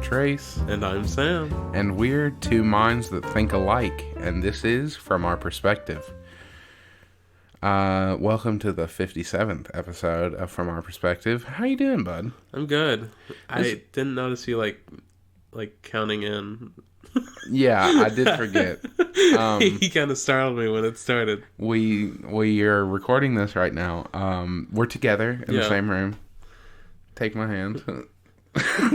Trace. And I'm Sam. And we're two minds that think alike. And this is From Our Perspective. Welcome to the 57th episode of From Our Perspective. How you doing, bud? I'm good. I didn't notice you like counting in. Yeah, I did forget. He kind of startled me when it started. We are recording this right now. We're together in the same room. Take my hand.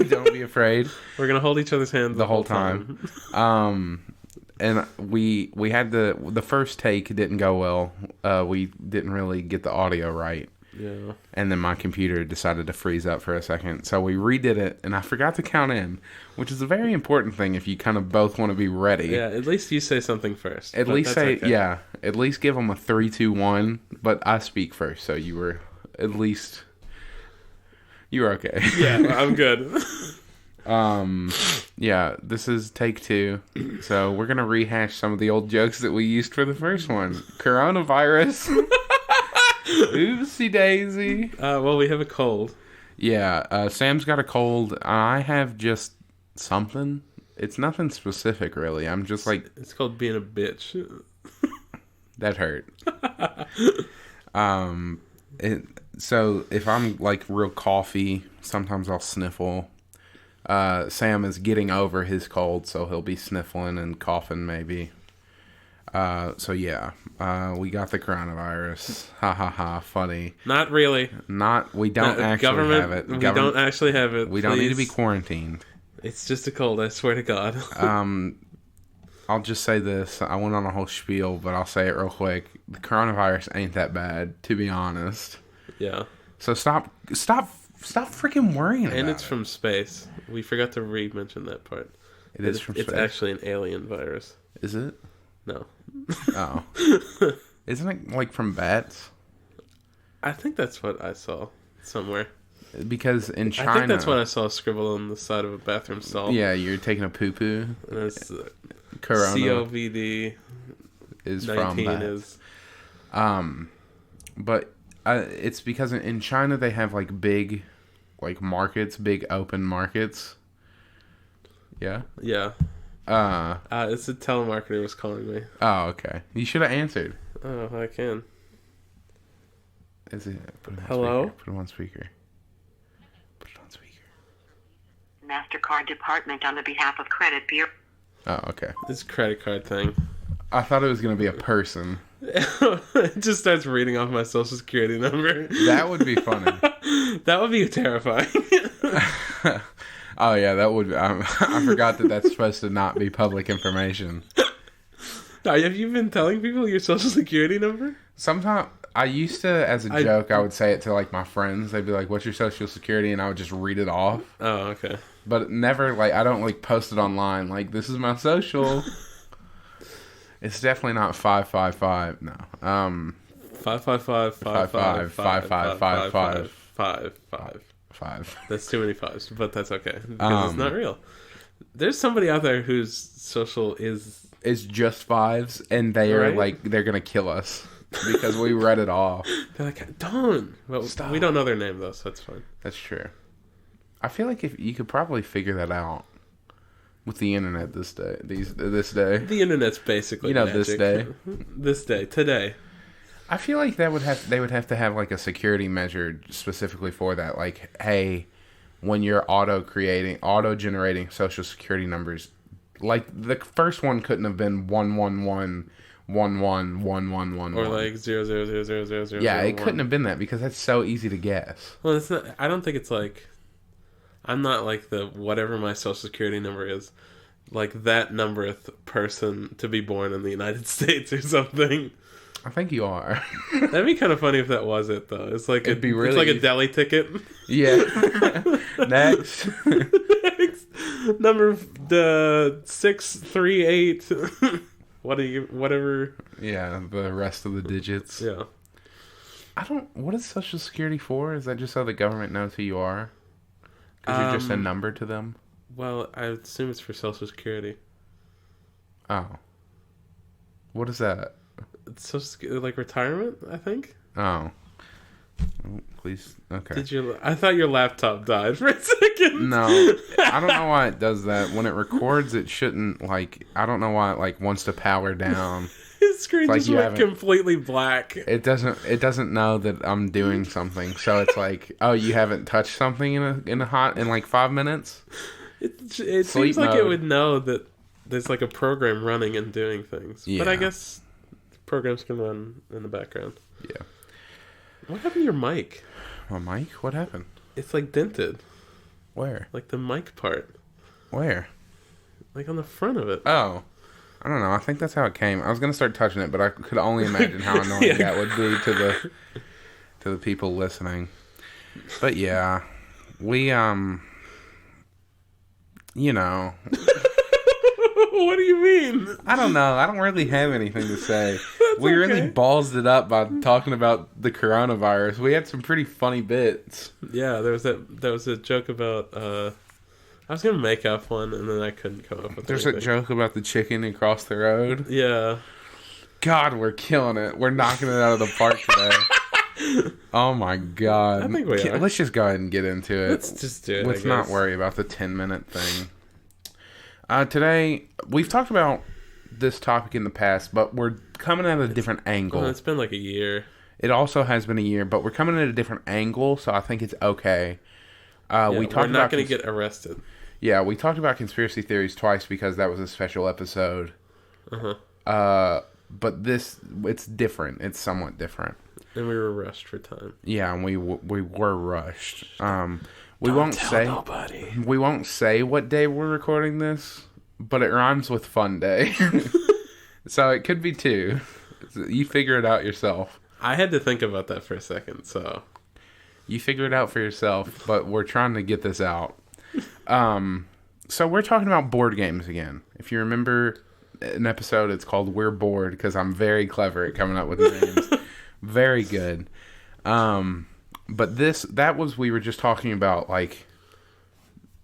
Don't be afraid. We're gonna hold each other's hands the whole time. And we had the first take didn't go well. We didn't really get the audio right. Yeah. And then my computer decided to freeze up for a second. So we redid it, and I forgot to count in, which is a very important thing if you kind of both want to be ready. Yeah, at least you say something first. At least say, okay. Yeah, at least give them a 3, 2, 1, but I speak first, so you were okay. Yeah, I'm good. Yeah, this is take 2. So we're going to rehash some of the old jokes that we used for the first one. Coronavirus. Oopsie daisy. Well, we have a cold. Yeah, Sam's got a cold. I have just something. It's nothing specific, really. I'm just like... It's called being a bitch. That hurt. So if I'm like real coughy, sometimes I'll sniffle. Sam is getting over his cold, so he'll be sniffling and coughing maybe. So yeah, we got the coronavirus. Ha ha ha, funny. Not really. We don't actually have it. We don't actually have it. We don't need to be quarantined. It's just a cold, I swear to God. I'll just say this. I went on a whole spiel, but I'll say it real quick. The coronavirus ain't that bad, to be honest. Yeah. So stop freaking worrying about it. And it's from space. We forgot to re-mention that part. It is from space. It's actually an alien virus. Is it? No. Oh. Isn't it like from bats? I think that's what I saw somewhere. Because in China... I think that's what I saw scribbled on the side of a bathroom stall. Yeah, you're taking a poo-poo. And it's Corona COVID is from bats. But it's because in China they have like big markets, big open markets. Yeah? Yeah. It's a telemarketer was calling me. Oh, okay. You should have answered. Oh, I can. Is it? Hello? Put him on speaker. Put it on speaker. MasterCard department on the behalf of Credit Bureau. Oh, okay. This credit card thing. I thought it was going to be a person. It just starts reading off my social security number. That would be funny. That would be terrifying. Oh, yeah, that would... I forgot that that's supposed to not be public information. Have you been telling people your social security number? Sometimes... I used to, as a joke, I would say it to, my friends. They'd be like, what's your social security? And I would just read it off. Oh, okay. But never, I don't, post it online. This is my social. It's definitely not 555. No. 555 5. That's too many fives, but that's okay because it's not real. There's somebody out there whose social is just fives, and they are they're gonna kill us because we read it off. They're like, don't. Well, stop. We don't know their name though, so that's fine. That's true. I feel like if you could probably figure that out with the internet this day. The internet's basically magic. This day, today. I feel like they would have to have a security measure specifically for that. Hey, when you're auto-generating social security numbers, the first one couldn't have been 111111111. Or 0000000. Yeah, it couldn't have been that because that's so easy to guess. Well, it's not. I don't think it's I'm not the whatever my social security number is, that numberth person to be born in the United States or something. I think you are. That'd be kind of funny if that was it, though. It's It'd be really it's like a deli ticket. Yeah. Next. Number 638. Whatever. Yeah, the rest of the digits. Yeah. What is Social Security for? Is that just so the government knows who you are? Because you're just a number to them? Well, I assume it's for Social Security. Oh. What is that? It's retirement, I think. Oh. Oh, please. Okay. I thought your laptop died for a second. No, I don't know why it does that. When it records, it shouldn't, like, I don't know why it, like, wants to power down. His screen Like just you went haven't- completely black. It doesn't know that I'm doing something. So it's like, oh, you haven't touched something in like 5 minutes? It Sleep seems like it mode. would know that there's like a program running and doing things. But I Yeah. guess programs can run in the background. Yeah. What happened to your mic? My mic? What happened? It's like dented. Where? Like the mic part. Where? Like on the front of it. Oh. I don't know. I think that's how it came. I was gonna start touching it, but I could only imagine how annoying Yeah. that would be to the people listening. But yeah, we you know, What do you mean? I don't know. I don't really have anything to say. We okay. really ballsed it up by talking about the coronavirus. We had some pretty funny bits. Yeah, there was a joke about I was gonna make up one and then I couldn't come up with There's anything. a joke about the chicken across the road. Yeah. God, we're killing it. We're knocking it out of the park today. Oh my God. I think we are. Let's just go ahead and get into it. Let's just do it. Let's I not guess. worry about the 10-minute thing. Today, we've talked about this topic in the past, but we're coming at a different angle. Well, it's been like a year. It also has been a year, but we're coming at a different angle, so I think it's okay. Yeah, We we're talked not about going to get arrested. Yeah, we talked about conspiracy theories twice because that was a special episode. Uh-huh. But it's different. It's somewhat different. And we were rushed for time. Yeah, and we were rushed. We won't say nobody. we won't say what day we're recording this, but it rhymes with fun day, so it could be 2. You figure it out yourself. I had to think about that for a second, so You figure it out for yourself. But we're trying to get this out. So we're talking about board games again. If you remember an episode, it's called "We're Bored" because I'm very clever at coming up with names. Very good. But we were just talking about like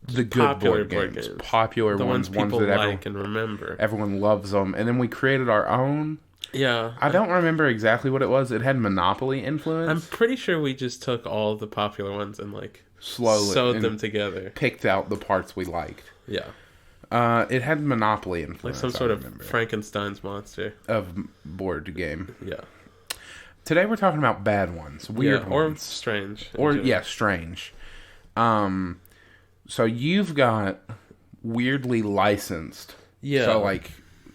the good Popular board games, popular the ones people that like and remember. everyone loves them, and then we created our own. Yeah. I don't remember exactly what it was. It had Monopoly influence. I'm pretty sure we just took all of the popular ones and like Slowly sewed and them together. picked out the parts we liked. Yeah. It had Monopoly Like influence. some sort I of remember, Frankenstein's monster. of board game. Yeah. Today we're talking about bad ones, weird Or ones, strange. in or general. strange. So you've got weirdly licensed. Yeah.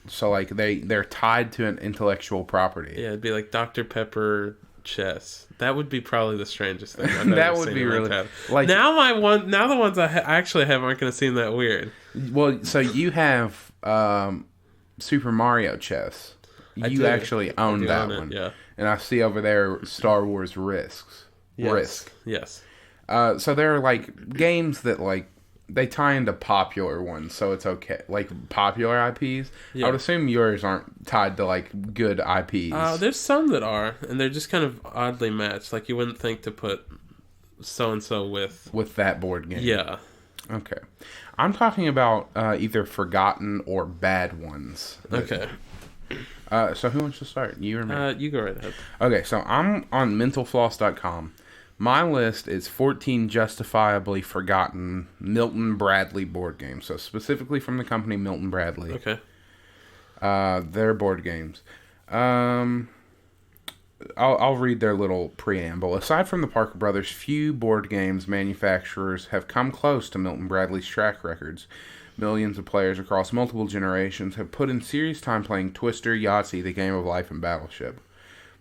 So like they're tied to an intellectual property. Yeah, it'd be like Dr. Pepper chess. That would be probably the strangest thing. I've That ever would seen be in my really- time. like- now the ones I actually have aren't going to seem that weird. Well, so you have Super Mario chess. I You do. actually I own do that own it, one. yeah. And I see over there Star Wars Risk. Yes. So there are like games that like they tie into popular ones, so it's okay. Like popular IPs. Yeah. I would assume yours aren't tied to like good IPs. There's some that are, and they're just kind of oddly matched. Like you wouldn't think to put so and so with. with that board game. Yeah. Okay. I'm talking about either forgotten or bad ones. Okay. So who wants to start? You or me? You go right ahead. Okay, so I'm on mentalfloss.com. My list is 14 justifiably forgotten Milton Bradley board games. So specifically from the company Milton Bradley. Okay. Their board games. I'll read their little preamble. Aside from the Parker Brothers, few board games manufacturers have come close to Milton Bradley's track records. Millions of players across multiple generations have put in serious time playing Twister, Yahtzee, The Game of Life, and Battleship.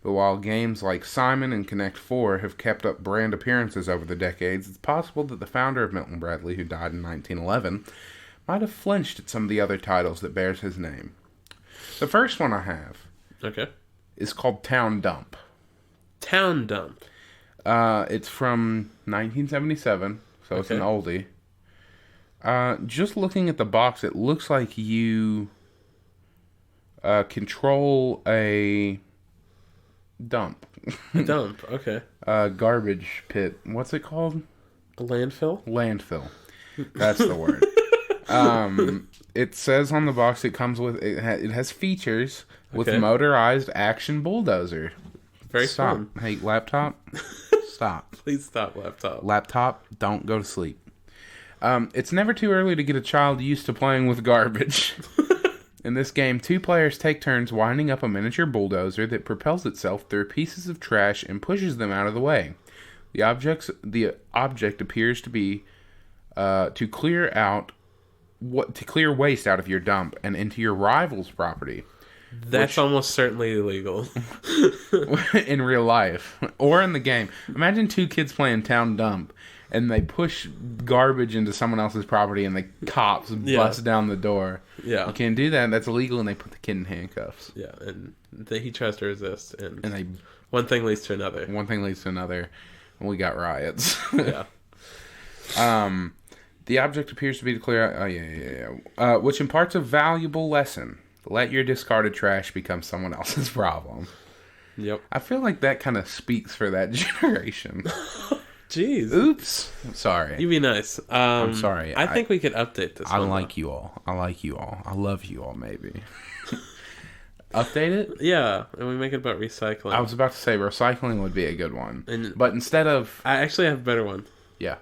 But while games like Simon and Connect 4 have kept up brand appearances over the decades, it's possible that the founder of Milton Bradley, who died in 1911, might have flinched at some of the other titles that bears his name. The first one I have Okay. is called Town Dump. Town Dump. It's from 1977, so it's an oldie. Just looking at the box, it looks like you control a dump. Dump. Okay. Garbage pit. What's it called? A landfill. Landfill. That's the word. It says on the box it comes with it has features with Okay. motorized action bulldozer. Very Stop. fun. Hey, laptop. Stop. Please stop, laptop. Laptop, don't go to sleep. It's never too early to get a child used to playing with garbage. In this game, 2 players take turns winding up a miniature bulldozer that propels itself through pieces of trash and pushes them out of the way. The object appears to be to clear waste out of your dump and into your rival's property. That's almost certainly illegal. In real life or in the game. Imagine 2 kids playing town dump and they push garbage into someone else's property and the cops bust down the door. Yeah. You can't do that. That's illegal, and they put the kid in handcuffs. Yeah, and he tries to resist, and they one thing leads to another. One thing leads to another, and we got riots. Yeah. The object appears to be to clear out... which imparts a valuable lesson. Let your discarded trash become someone else's problem. Yep. I feel like that kind of speaks for that generation. Jeez. Oops. Sorry. You be nice. I'm sorry. I think we could update this I one. like you all. I like you all. I love you all, maybe. Update it? Yeah, and we make it about recycling. I was about to say recycling would be a good one. And but instead of... I actually have a better one. Yeah.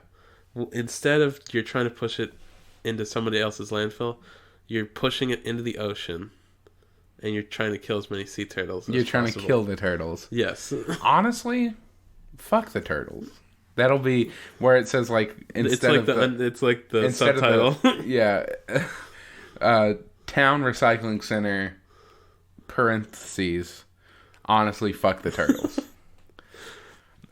Instead of you're trying to push it into somebody else's landfill, you're pushing it into the ocean. And you're trying to kill as many sea turtles as You're trying possible. to kill the turtles. Yes. Honestly, fuck the turtles. That'll be where it says like instead it's like the subtitle. Town recycling center parentheses. Honestly, fuck the turtles.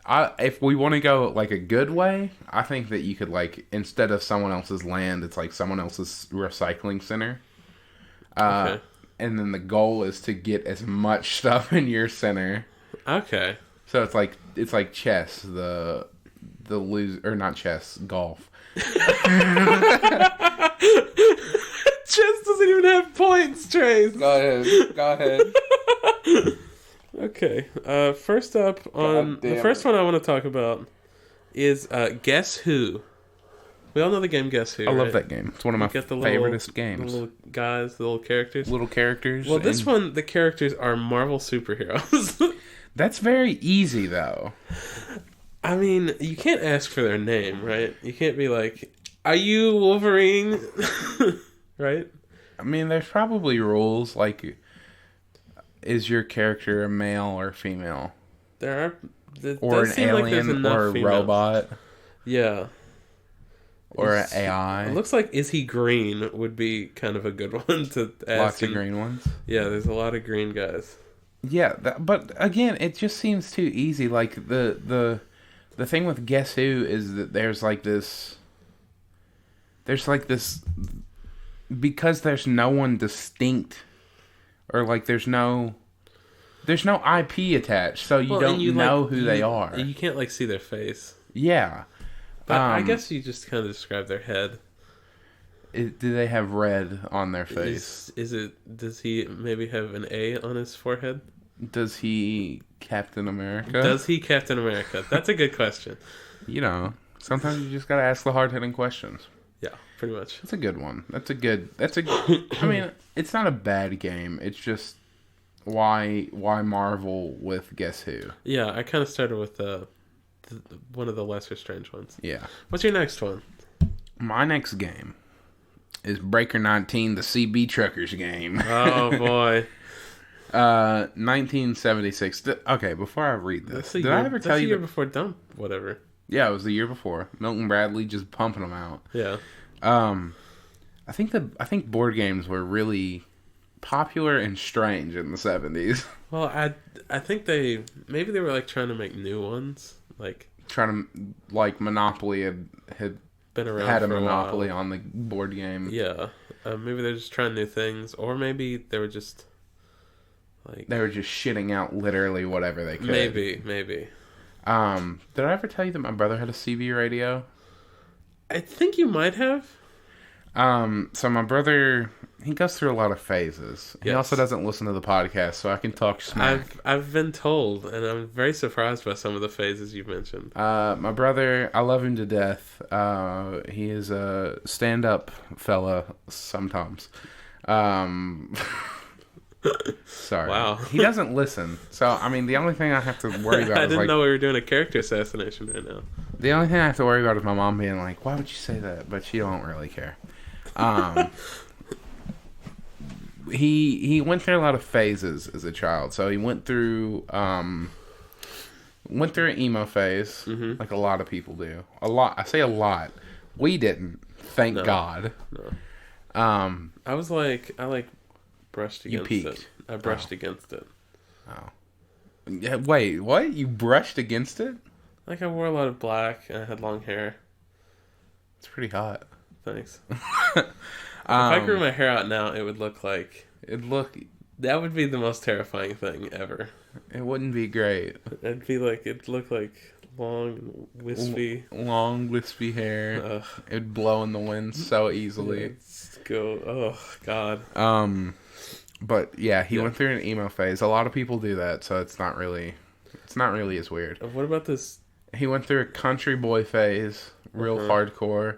If we want to go like a good way, I think that you could like instead of someone else's land, it's like someone else's recycling center. Okay. And then the goal is to get as much stuff in your center. Okay. So it's like chess, the lose or not chess, golf. Chess doesn't even have points, Trace. Go ahead. Okay. First up on the first one I want to talk about is Guess Who. We all know the game Guess Who. I love that game. It's one of my favoriteest games. The little guys, the little characters. Little characters. Well, this one, the characters are Marvel superheroes. That's very easy, though. I mean, you can't ask for their name, right? You can't be like, "Are you Wolverine?" Right? I mean, there's probably rules like, is your character a male or female? There are, or an alien or a robot. Yeah. Or an AI. It looks like is he green would be kind of a good one to ask. Lots of green ones. Yeah, there's a lot of green guys. Yeah, but again, it just seems too easy. Like the thing with Guess Who is that there's like this because there's no one distinct or like there's no IP attached, so you don't know who they are. You can't like see their face. Yeah. But I guess you just kind of describe their head. Do they have red on their face? Does he maybe have an A on his forehead? Does he Captain America? Does he Captain America? That's a good question. You know, sometimes you just gotta ask the hard-hitting questions. Yeah, pretty much. That's a good one. I mean, it's not a bad game. It's just why Marvel with Guess Who? Yeah, I kind of started with one of the lesser strange ones. Yeah. What's your next one? My next game is Breaker 19, the CB Truckers game. Oh, boy. 1976. Okay, before I read this, did I ever tell you? That's the year before Dump, whatever. Yeah, it was the year before. Milton Bradley just pumping them out. Yeah. I think board games were really popular and strange in the 70s. Well, I think they were like trying to make new ones. Like trying to like Monopoly had been around had for a monopoly while. on the board game. Yeah, maybe they're just trying new things, or maybe they were just like they were just shitting out literally whatever they could. Maybe. Did I ever tell you that my brother had a CB radio? I think you might have. So my brother, he goes through a lot of phases. He Yes. also doesn't listen to the podcast, so I can talk smack. I've been told, and I'm very surprised by some of the phases you've mentioned. My brother, I love him to death. He is a stand-up fella sometimes. Sorry. Wow. He doesn't listen. So, I mean, the only thing I have to worry about I is didn't like... know we were doing a character assassination right now. The only thing I have to worry about is my mom being like, why would you say that? But she don't really care. He went through a lot of phases as a child. So he went through an emo phase, like a lot of people do. A lot. I say a lot. We didn't. Thank God. No. I was like, brushed against it. I brushed against it. Oh. Yeah, wait, what? You brushed against it? Like, I wore a lot of black and I had long hair. It's pretty hot. Thanks. If I grew my hair out now, it would look like... That would be the most terrifying thing ever. It wouldn't be great. It'd look like long, wispy... Long, wispy hair. Ugh. It'd blow in the wind so easily. Let's go... Oh, God. But, yeah, he went through an emo phase. A lot of people do that, so it's not really as weird. What about this... He went through a country boy phase, real hardcore.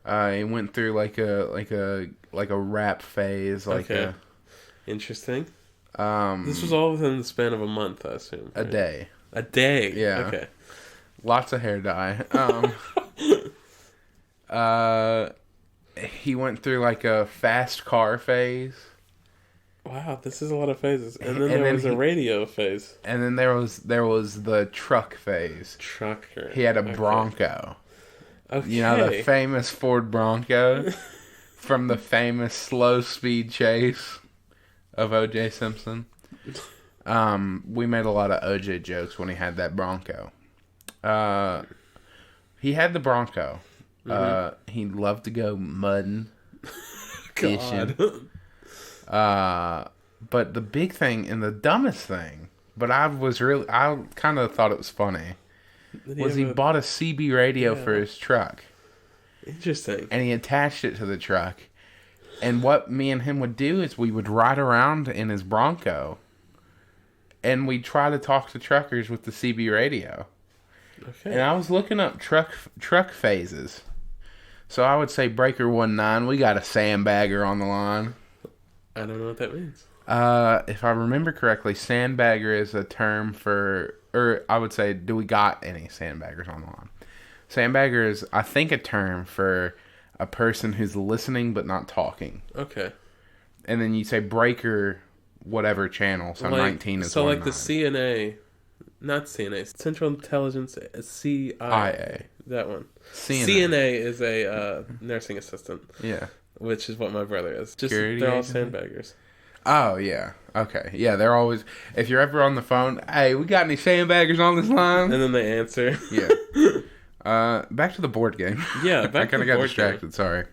He went through like a rap phase, Interesting. This was all within the span of a month, I assume. A right? day. A day. Yeah. Okay. Lots of hair dye. He went through like a fast car phase. Wow, this is a lot of phases. And then there was a radio phase. And then there was the truck phase. Trucker. He had a Bronco. Okay. You know, the famous Ford Bronco from the famous slow speed chase of O.J. Simpson. We made a lot of O.J. jokes when he had that Bronco. He had the Bronco. He loved to go mudding, fishing. But the big thing and the dumbest thing, but I kind of thought it was funny, was he bought a CB radio for his truck. Interesting. And he attached it to the truck. And what me and him would do is we would ride around in his Bronco, and we'd try to talk to truckers with the CB radio. Okay. And I was looking up truck phases. So I would say Breaker 19, we got a sandbagger on the line. I don't know what that means. If I remember correctly, sandbagger is a term for, or I would say, do we got any sandbaggers on the line? Sandbagger is, I think, a term for a person who's listening but not talking. Okay. And then you say breaker whatever channel, so 19 is so 19. like the CNA, not CNA, Central Intelligence, CIA. That one. CNA is a nursing assistant. Yeah. Which is what my brother is. Just Security they're all agency? sandbaggers. Oh, yeah. Okay. Yeah, they're always... If you're ever on the phone, hey, we got any sandbaggers on this line? And then they answer. Yeah. Back to the board game. Yeah, I kind of got distracted. Sorry.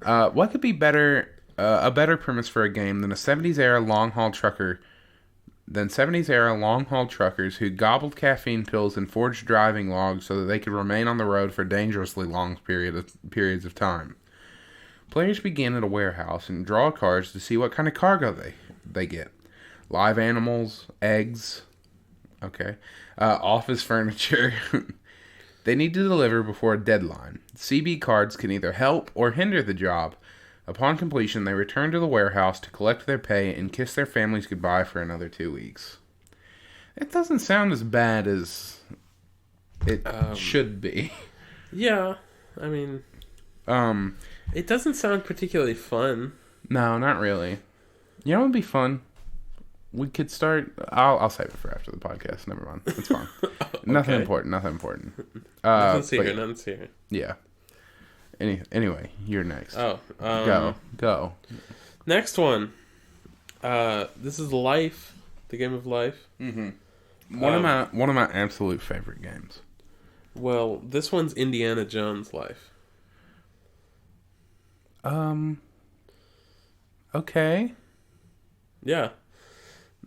What could be better... a better premise for a game than 70s-era long-haul truckers who gobbled caffeine pills and forged driving logs so that they could remain on the road for dangerously long periods of time. Players begin at a warehouse and draw cards to see what kind of cargo they get. Live animals, eggs, office furniture. They need to deliver before a deadline. CB cards can either help or hinder the job. Upon completion, they return to the warehouse to collect their pay and kiss their families goodbye for another 2 weeks. It doesn't sound as bad as it should be. Yeah, I mean... It doesn't sound particularly fun. No, not really. You know what would be fun? We could start... I'll save it for after the podcast. Never mind. It's fine. Okay. Nothing important. Nothing serious. Yeah. Anyway, you're next. Oh. Go. Next one. This is Life. The game of Life. Mm-hmm. One of my absolute favorite games. Well, this one's Indiana Jones Life. Okay. Yeah.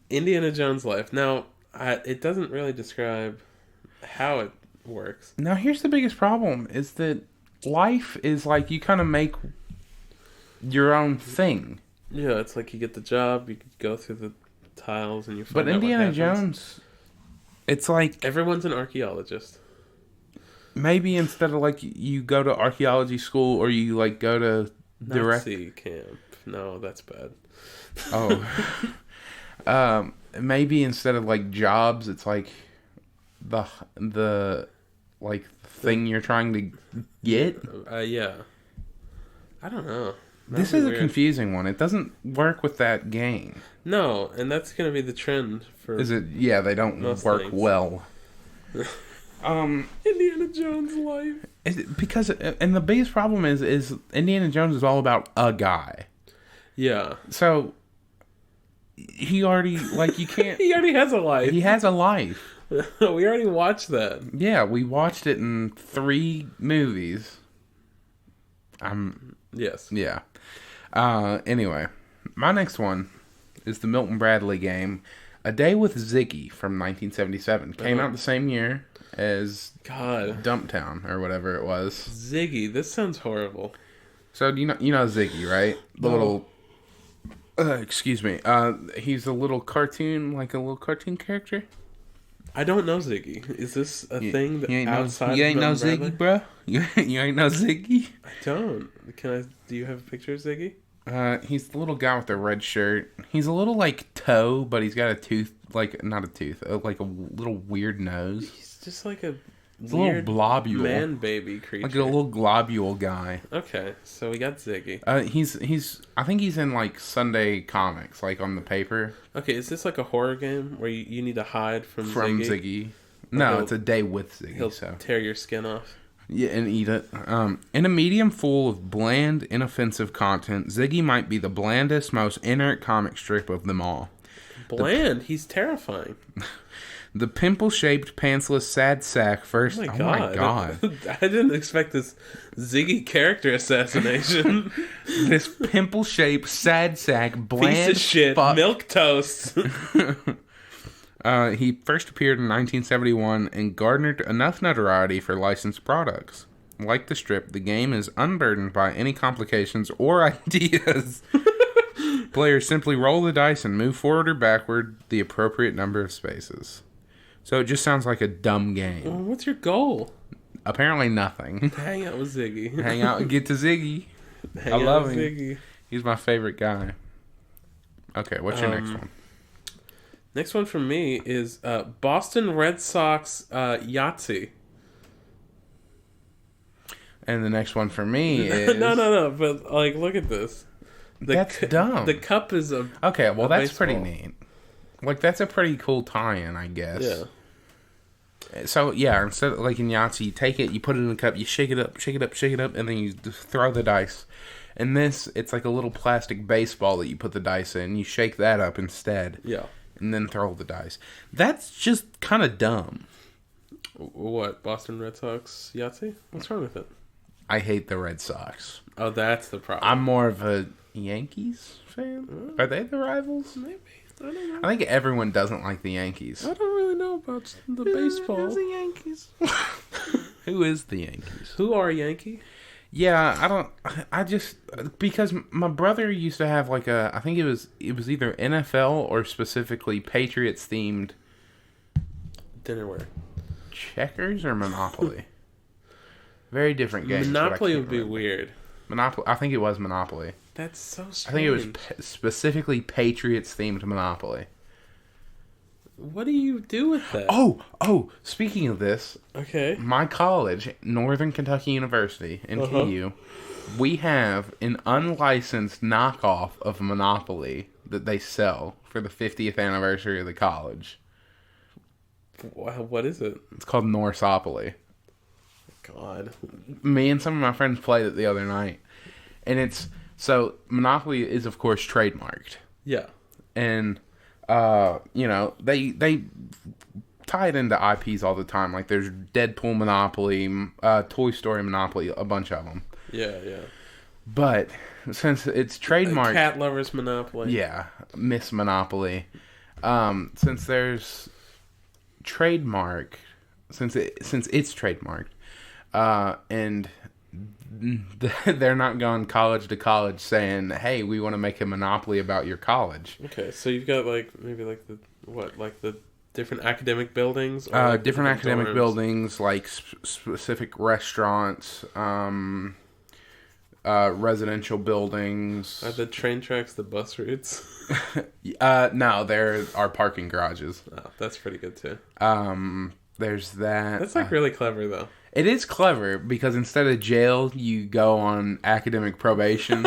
Indiana Jones Life. Now, it doesn't really describe how it works. Now, here's the biggest problem, is that life is like you kind of make your own thing. Yeah, it's like you get the job, you go through the tiles, and you find But out Indiana what happens. Jones, it's like... Everyone's an archaeologist. Maybe instead of like you go to archaeology school or you like go to Nazi camp. No, that's bad. Oh. Maybe instead of like jobs, it's like the like thing you're trying to get. Yeah. I don't know. This That'd is be a weird. confusing one. It doesn't work with that game. No, and that's gonna be the trend for Is it? Yeah, they don't Most work things. well. Indiana Jones' life. Because and the biggest problem is Indiana Jones is all about a guy. Yeah. So he already like you can't. He already has a life. He has a life. We already watched that. Yeah, we watched it in 3 movies. Yes. Yeah. Anyway, my next one is the Milton Bradley game, A Day with Ziggy from 1977. Came out the same year as God. Dumptown or whatever it was. Ziggy, this sounds horrible. So you know Ziggy, right? The No. little excuse me. He's a little cartoon, like a little cartoon character. I don't know Ziggy. Is this a thing that You ain't outside you of ain't no Milton Bradley? Ziggy, bro. You ain't no Ziggy. I don't. Do you have a picture of Ziggy? He's the little guy with the red shirt. He's a little like Toe, but he's got a tooth, like not a tooth, like a little weird nose. He's just like a He's a little weird globule, man baby creature. like a little globule guy. Okay, so we got Ziggy. He's I think he's in like Sunday comics, like on the paper Okay, is this like a horror game where you need to hide from Ziggy? No, he'll- it's A Day with Ziggy. He'll So tear your skin off. yeah, and eat it. In a medium full of bland, inoffensive content, Ziggy might be the blandest, most inert comic strip of them all. Bland. He's terrifying. The pimple-shaped, pantsless sad sack first. Oh my god. I didn't expect this Ziggy character assassination. This pimple-shaped, sad sack, bland Piece of shit. fuck. Milk toast. He first appeared in 1971 and garnered enough notoriety for licensed products. Like the strip, the game is unburdened by any complications or ideas. Players simply roll the dice and move forward or backward the appropriate number of spaces. So it just sounds like a dumb game. Well, what's your goal? Apparently nothing. Hang out with Ziggy. Hang out and get to Ziggy. Hang I out love with him. Ziggy. He's my favorite guy. Okay, what's your next one? Next one from me is Boston Red Sox Yahtzee. And the next one for me is... No. But like, look at this. That's dumb. The cup is a Okay, well, that's pretty baseball. neat. Like, that's a pretty cool tie-in, I guess. yeah. So, yeah, instead of, like, in Yahtzee, you take it, you put it in the cup, you shake it up, and then you just throw the dice. In this, it's like a little plastic baseball that you put the dice in. You shake that up instead, Yeah. and then throw the dice. That's just kind of dumb. What, Boston Red Sox Yahtzee? What's wrong with it? I hate the Red Sox. Oh, that's the problem. I'm more of a Yankees fan. Are they the rivals? Maybe. I don't know. I think everyone doesn't like the Yankees. I don't really know about the baseball. Who's the Yankees? Who is the Yankees? Who are Yankee? Yeah, I just because my brother used to have like I think it was either NFL or specifically Patriots themed Dinnerware. checkers or Monopoly. Very different games. but I Monopoly can't would be remember. weird. Monopoly. I think it was Monopoly. That's so strange. I think it was specifically Patriots themed Monopoly. What do you do with that? Oh! Speaking of this, Okay. my college, Northern Kentucky University in KU, we have an unlicensed knockoff of Monopoly that they sell for the 50th anniversary of the college. What is it? It's called Norsopoly. God. Me and some of my friends played it the other night, and it's so Monopoly is of course trademarked, Yeah. and you know they tie it into IPs all the time. Like there's Deadpool Monopoly, Toy Story Monopoly, a bunch of them. Yeah. But since it's trademarked, Cat lovers Monopoly. yeah, Miss Monopoly. Since there's trademark, since it's trademarked, and they're not going college to college saying, "Hey, we want to make a monopoly about your college." Okay, so you've got like maybe like the different academic buildings, or like Different academic dorms? buildings, like specific restaurants, residential buildings. Are the train tracks the bus routes? No, there are parking garages. Oh, that's pretty good too. There's that. That's like really clever though. It is clever because instead of jail, you go on academic probation.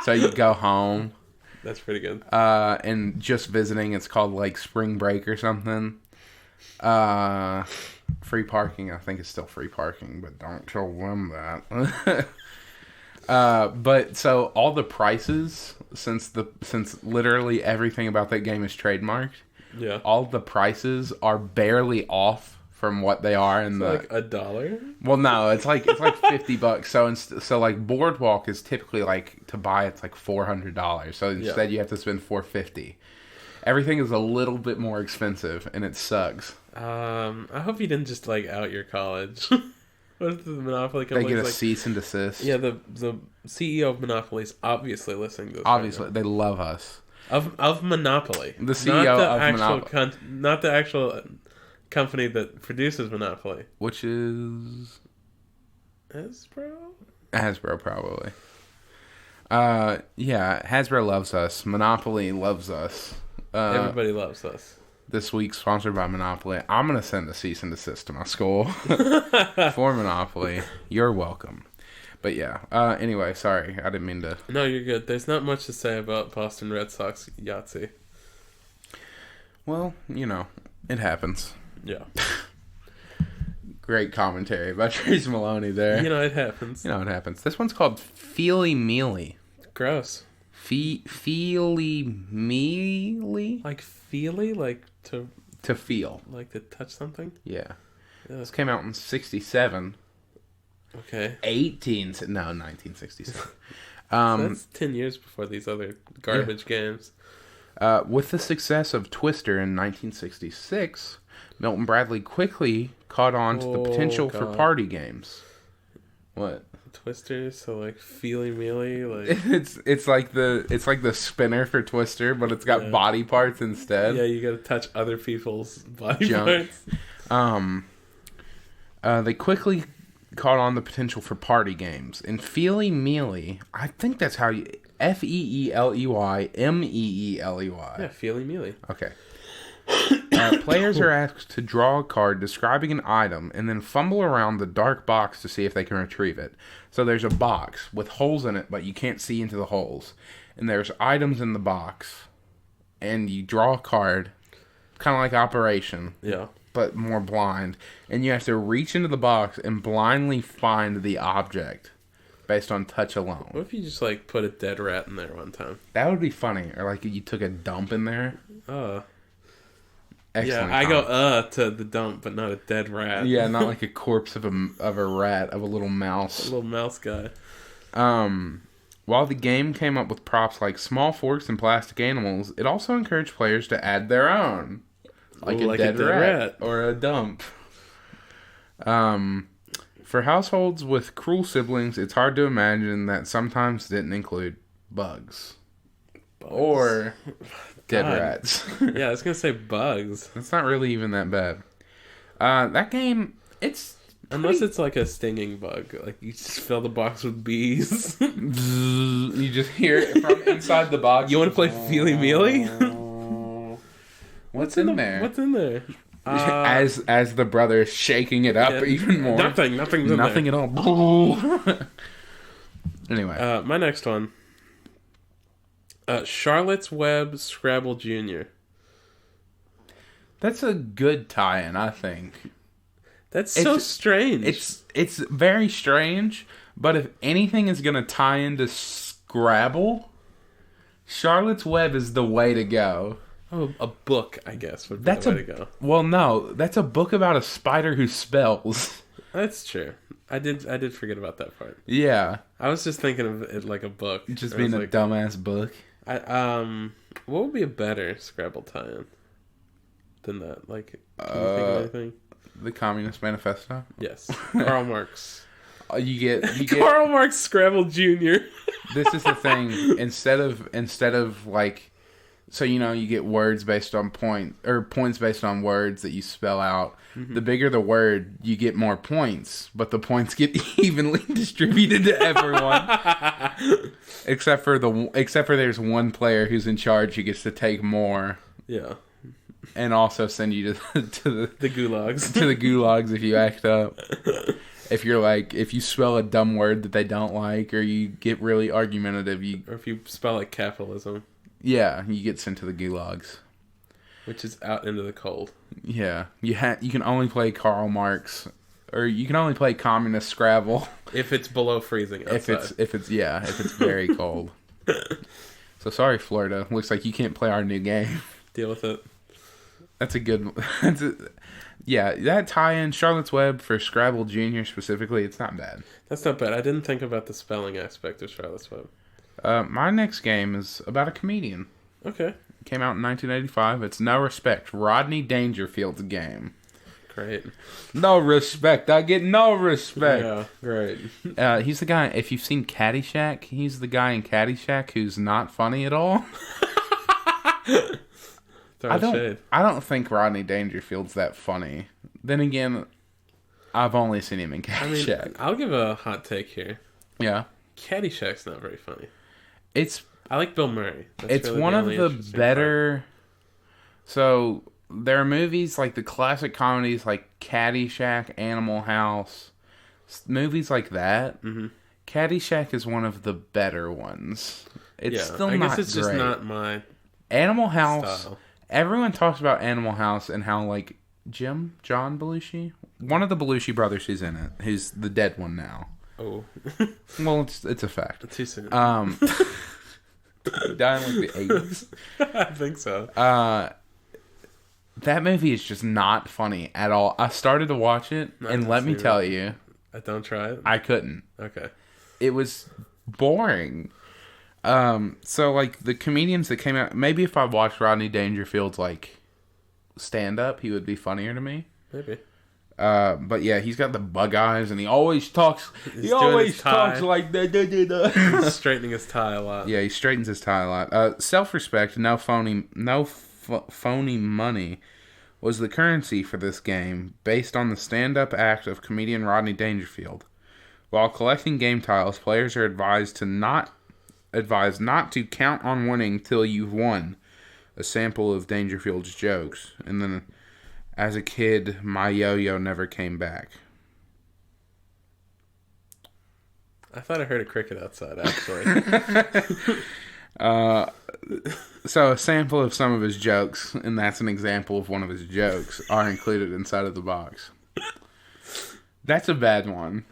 So you go home. That's pretty good. And just visiting, it's called like spring break or something. Free parking, I think it's still free parking, but don't tell them that. But so all the prices, since literally everything about that game is trademarked, Yeah. all the prices are barely off from what they are in the Like $1? Well, no, it's like $50. So like Boardwalk is typically like to buy it's like $400. So instead you have to spend $450. Everything is a little bit more expensive, and it sucks. I hope you didn't just like out your college. What if the Monopoly They company get a cease and desist. Yeah, the CEO of Monopoly is obviously listening to this. Obviously, right they love us. of Monopoly. The CEO of Monopoly. Not the actual company that produces Monopoly. Which is Hasbro, probably. Yeah, Hasbro loves us. Monopoly loves us. Everybody loves us. This week, sponsored by Monopoly. I'm going to send a cease and desist to my school for Monopoly. You're welcome. But yeah, anyway, sorry. I didn't mean to... No, you're good. There's not much to say about Boston Red Sox Yahtzee. Well, you know, it happens. Yeah. Great commentary by Trace Maloney there. You know, it happens. You know, it happens. This one's called Feely Mealy. Gross. Feely Mealy? Like feely? Like to feel. Like to touch something? Yeah. Yeah. This came out in 67. Okay. 1967. So that's 10 years before these other garbage games. With the success of Twister in 1966, Milton Bradley quickly caught on to the potential for party games. What? Twister, so like feely mealy, like it's like the spinner for Twister, but it's got body parts instead. Yeah, you gotta touch other people's body Junk. parts. They quickly caught on the potential for party games. In Feely Mealy, I think that's how you... Feely Meely. Yeah, feely mealy. Okay. Players are asked to draw a card describing an item and then fumble around the dark box to see if they can retrieve it. So there's a box with holes in it, but you can't see into the holes. And there's items in the box. And you draw a card, kind of like Operation. Yeah. But more blind. And you have to reach into the box and blindly find the object based on touch alone. What if you just like put a dead rat in there one time? That would be funny. Or like you took a dump in there. Excellent. Yeah, I go to the dump, but not a dead rat. Yeah, not like a corpse of a rat, of a little mouse. A little mouse guy. While the game came up with props like small forks and plastic animals, it also encouraged players to add their own. Like a dead rat or a dump. For households with cruel siblings, it's hard to imagine that sometimes didn't include bugs. Or dead rats. Yeah, I was going to say bugs. It's not really even that bad. That game, Unless it's like a stinging bug. Like you just fill the box with bees. You just hear it from inside the box. You want to play Feely Mealy? What's in there? What's in there? As the brother is shaking it up even more. Nothing at all. Anyway. My next one. Charlotte's Web Scrabble Jr. That's a good tie-in, I think. That's so strange. It's very strange, but if anything is going to tie into Scrabble, Charlotte's Web is the way to go. Oh, a book, I guess, would be the way to go. Well, no, that's a book about a spider who spells. That's true. I did forget about that part. Yeah. I was just thinking of it like a book. Just being a dumbass book. What would be a better Scrabble tie-in than that? Like, can you think of anything? The Communist Manifesto? Yes. Karl Marx. You get Karl Marx Scrabble Jr. This is the thing. Instead of like So, you get words based on points based on words that you spell out. Mm-hmm. The bigger the word, you get more points, but the points get evenly distributed to everyone. except for there's one player who's in charge who gets to take more. Yeah. And also send you to the gulags. To the gulags if you act up. If you spell a dumb word that they don't like, or you get really argumentative, or if you spell like capitalism. Yeah, you get sent to the gulags. Which is out into the cold. Yeah. You can only play Karl Marx, or you can only play Communist Scrabble. If it's below freezing outside. If it's very cold. So sorry, Florida. Looks like you can't play our new game. Deal with it. That's a good one. Yeah, that tie-in, Charlotte's Web for Scrabble Junior specifically, it's not bad. That's not bad. I didn't think about the spelling aspect of Charlotte's Web. My next game is about a comedian. Okay. It came out in 1985. It's No Respect, Rodney Dangerfield's game. Great. No respect. I get no respect. Yeah, great. He's the guy, if you've seen Caddyshack, he's the guy in Caddyshack who's not funny at all. I don't think Rodney Dangerfield's that funny. Then again, I've only seen him in Caddyshack. I mean, I'll give a hot take here. Yeah. Caddyshack's not very funny. I like Bill Murray. It's really one of the better... So, there are movies like the classic comedies like Caddyshack, Animal House, movies like that. Mm-hmm. Caddyshack is one of the better ones. It's still I not guess it's great. just not my Animal House... style. Everyone talks about Animal House and how, like, John Belushi? One of the Belushi brothers who's in it, who's the dead one now. Oh. Well, it's a fact. Too soon. Dying like the 80s. I think so. That movie is just not funny at all. I started to watch it, and let me tell you... I don't try it? I couldn't. Okay. It was boring. So, like, the comedians that came out... Maybe if I watched Rodney Dangerfield's, like, stand-up, he would be funnier to me. Maybe. But yeah, he's got the bug eyes, and he always talks... He always talks like that. He's straightening his tie a lot. Yeah, he straightens his tie a lot. Self-respect, no phony money was the currency for this game, based on the stand-up act of comedian Rodney Dangerfield. While collecting game tiles, players are advised not to count on winning till you've won. A sample of Dangerfield's jokes. And then, as a kid, my yo-yo never came back. I thought I heard a cricket outside, actually. So a sample of some of his jokes, and that's an example of one of his jokes, are included inside of the box. That's a bad one.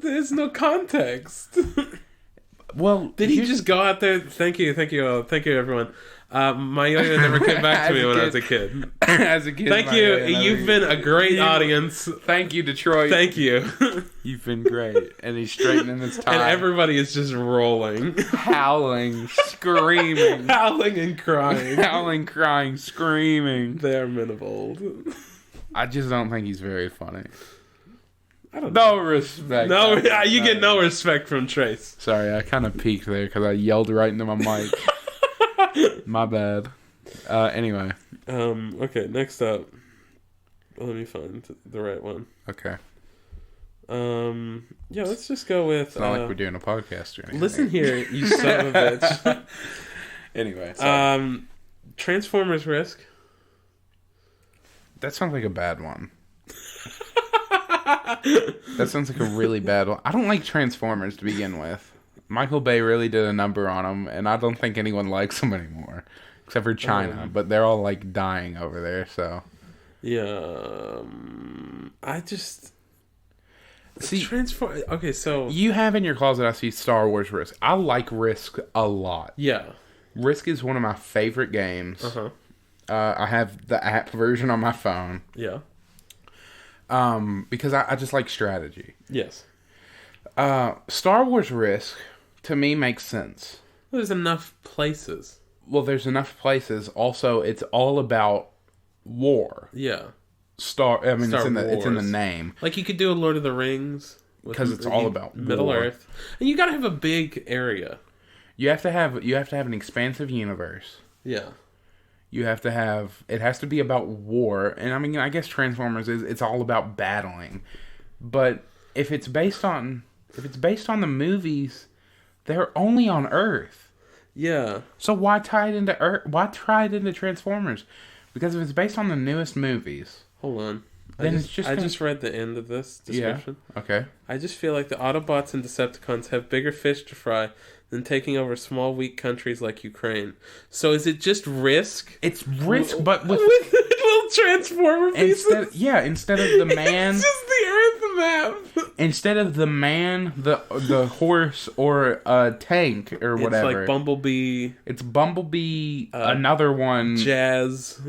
There's no context. Well, did he just go out there? Thank you, everyone. My yo-yo never came back to me when I was a kid. As a kid, thank you. You've been a great audience. Thank you, Detroit. Thank you. You've been great. And he's straightening his tie. And everybody is just rolling, howling, screaming, howling and crying, howling, crying, screaming. They're men of old. I just don't think he's very funny. I don't know. No respect. No, you get no respect from Trace. Sorry, I kind of peeked there because I yelled right into my mic. My bad. Anyway. Okay, next up. Let me find the right one. Okay. Yeah, let's just go with... It's not like we're doing a podcast or anything. Listen here, you son of a bitch. Anyway. Sorry. Transformers Risk. That sounds like a bad one. That sounds like a really bad one. I don't like Transformers to begin with. Michael Bay really did a number on them, and I don't think anyone likes them anymore. Except for China, but they're all, like, dying over there, so... Yeah, I just... See, okay, so... You have in your closet, I see Star Wars Risk. I like Risk a lot. Yeah. Risk is one of my favorite games. Uh-huh. I have the app version on my phone. Yeah. Because I just like strategy. Yes. Star Wars Risk, to me, makes sense. There's enough places. Well, there's enough places. Also, it's all about war. Yeah. It's in the name. Like, you could do a Lord of the Rings. Because it's all about Middle war. Earth. And you gotta have a big area. You have to have an expansive universe. Yeah. You have to have, it has to be about war. And I mean, I guess Transformers it's all about battling. But if it's based on the movies, they're only on Earth. Yeah. So why tie it into Earth? Why try it into Transformers? Because if it's based on the newest movies, Hold on. then I just read the end of this description. Yeah. Okay. I just feel like the Autobots and Decepticons have bigger fish to fry than taking over small, weak countries like Ukraine. So is it just Risk? It's Risk, but with little Transformer pieces? instead of the man, It's just the Earth map. instead of the man, the horse or a tank or whatever. It's like Bumblebee, It's Bumblebee, another one. Jazz.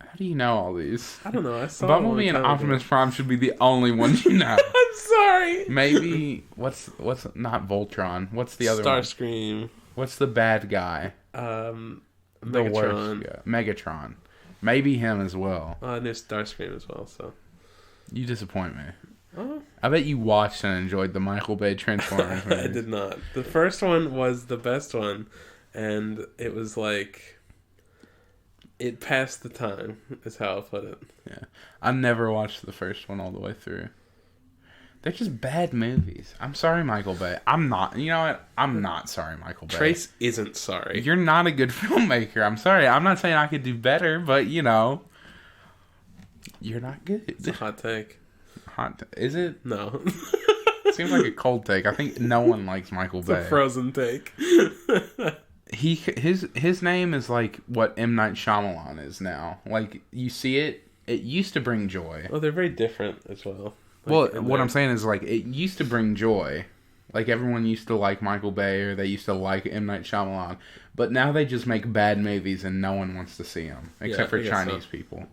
How do you know all these? I don't know. I saw Bumblebee it a and long time Optimus ago. Prime should be the only ones you know. I'm sorry. Maybe what's not Voltron? What's the other one? Starscream. What's the bad guy? The The Megatron. worst guy. Megatron. Maybe him as well. I knew Starscream as well. So. You disappoint me. Oh. I bet you watched and enjoyed the Michael Bay Transformers movies. I did not. The first one was the best one, and it was like it passed the time. Is how I'll put it. Yeah, I never watched the first one all the way through. They're just bad movies. I'm sorry, Michael Bay. I'm not. You know what? I'm not sorry, Michael Bay. Trace isn't sorry. You're not a good filmmaker. I'm sorry. I'm not saying I could do better, but you know, you're not It's a good. hot take. Is it? No, Seems like a cold take. I think no one likes Michael it's Bay. a frozen take. His name is like what M. Night Shyamalan is now. Like you see it. It used to bring joy. Well, they're very different as well. Well, what I'm saying is like it used to bring joy. Like everyone used to like Michael Bay or they used to like M. Night Shyamalan. But now they just make bad movies and no one wants to see them except for I guess Chinese so. people.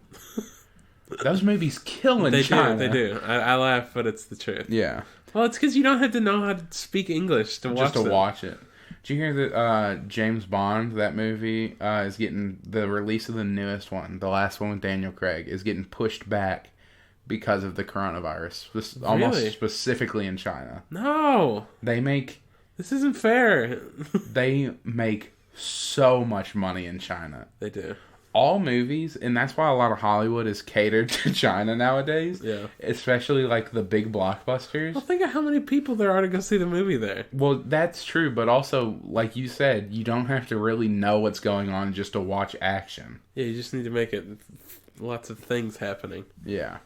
Those movies kill in They China. do. They do. I laugh, but it's the truth. Yeah, Well, it's because you don't have to know how to speak English to watch just to them. watch it. Did you hear that James Bond, that movie, is getting the release of the newest one, the last one with Daniel Craig, is getting pushed back because of the coronavirus, almost Really? specifically in China. No, They make this isn't fair. so much money in China. They do. All movies, and that's why a lot of Hollywood is catered to China nowadays. Yeah. Especially like the big blockbusters. Well, think of how many people there are to go see the movie there. Well, that's true, but also, like you said, you don't have to really know what's going on just to watch action. Yeah, you just need to make it lots of things happening. Yeah.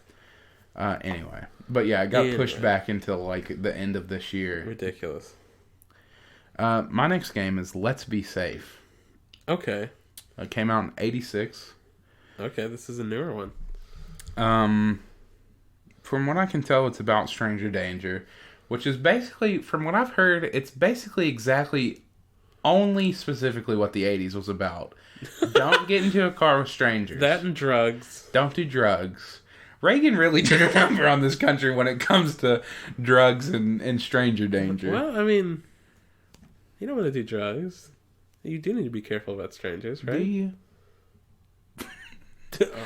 Anyway. But yeah, it got pushed Anyway. back until like the end of this year. Ridiculous. My next game is Let's Be Safe. Okay. It came out in 86. Okay, this is a newer one. From what I can tell, it's about stranger danger, which is basically, from what I've heard, it's basically exactly only specifically what the 80s was about. Don't get into a car with strangers. That and drugs. Don't do drugs. Reagan really took a number on this country when it comes to drugs and stranger danger. Well, I mean, you don't want to do drugs. You do need to be careful about strangers, Do right? you?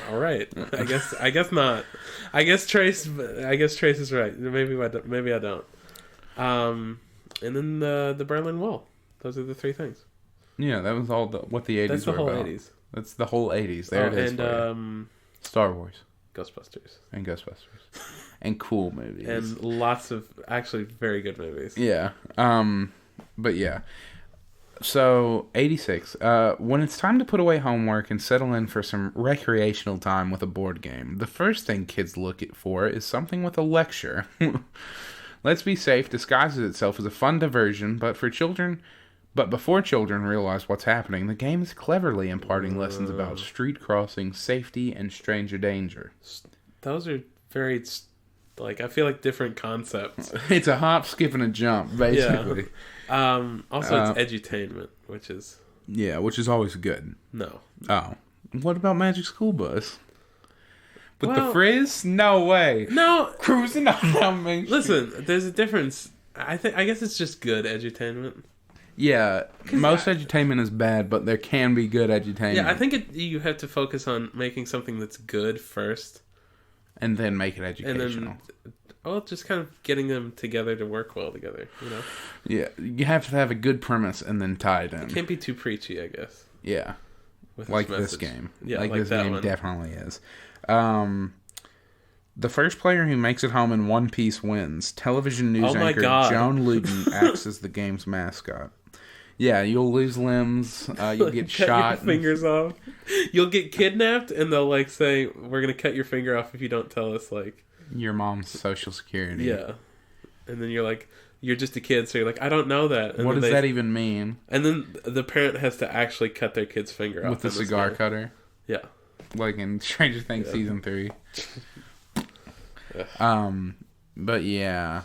All right. I guess not. I guess Trace is right. Maybe I don't. And then the Berlin Wall. Those are the three things. Yeah, that was all what the 80s That's the were whole about. 80s. That's the whole 80s. There it is. And for you. Star Wars Ghostbusters. and Ghostbusters and cool movies. And lots of actually very good movies. Yeah. But yeah. So, 86. When it's time to put away homework and settle in for some recreational time with a board game, the first thing kids look for is something with a lecture. Let's Be Safe disguises itself as a fun diversion, but before children realize what's happening, the game is cleverly imparting lessons about street crossing, safety, and stranger danger. Those are very, I feel like different concepts. It's a hop, skip, and a jump, basically. Also, it's edutainment, which is Yeah, which is always good. no. Oh. What about Magic School Bus? With the Well- frizz? No way. No, Cruising on down Main Street. listen. There's a difference. I guess it's just good edutainment. Yeah, most edutainment is bad, but there can be good edutainment. Yeah, I think you have to focus on making something that's good first, And then make it and educational. then, just kind of getting them together to work well together. You know, Yeah, you have to have a good premise and then tie it in. can't be too preachy, I guess. Yeah. with like his this message. game. Yeah, like like this that game one. definitely is. The first player who makes it home in one piece wins. Television news Oh my anchor God. Joan Luton acts as the game's mascot. Yeah, you'll lose limbs. You'll get Cut shot. your fingers off. You'll get kidnapped, and they'll like say, "We're gonna cut your finger off if you don't tell us." Like, Your mom's social security. yeah, and then you're like, you're just a kid, so you're like, I don't know that. And What then does that even mean? And then the parent has to actually cut their kid's finger off With the in this cigar game. cutter? Yeah. Like in Stranger Things Yeah. season 3. But yeah,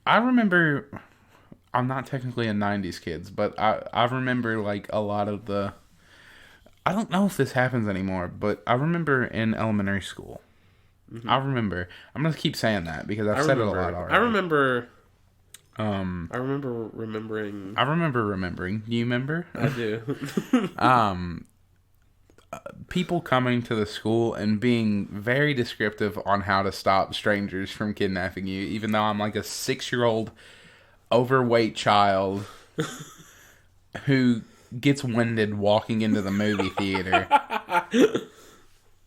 I remember, I'm not technically a 90s kids, but I remember like a lot of I don't know if this happens anymore, but I remember in elementary school. Mm-hmm. I'm going to keep saying that because I've said it a lot already. I remember I remember remembering. Do you remember? I do. People coming to the school and being very descriptive on how to stop strangers from kidnapping you, even though I'm like a 6-year-old overweight child who gets winded walking into the movie theater,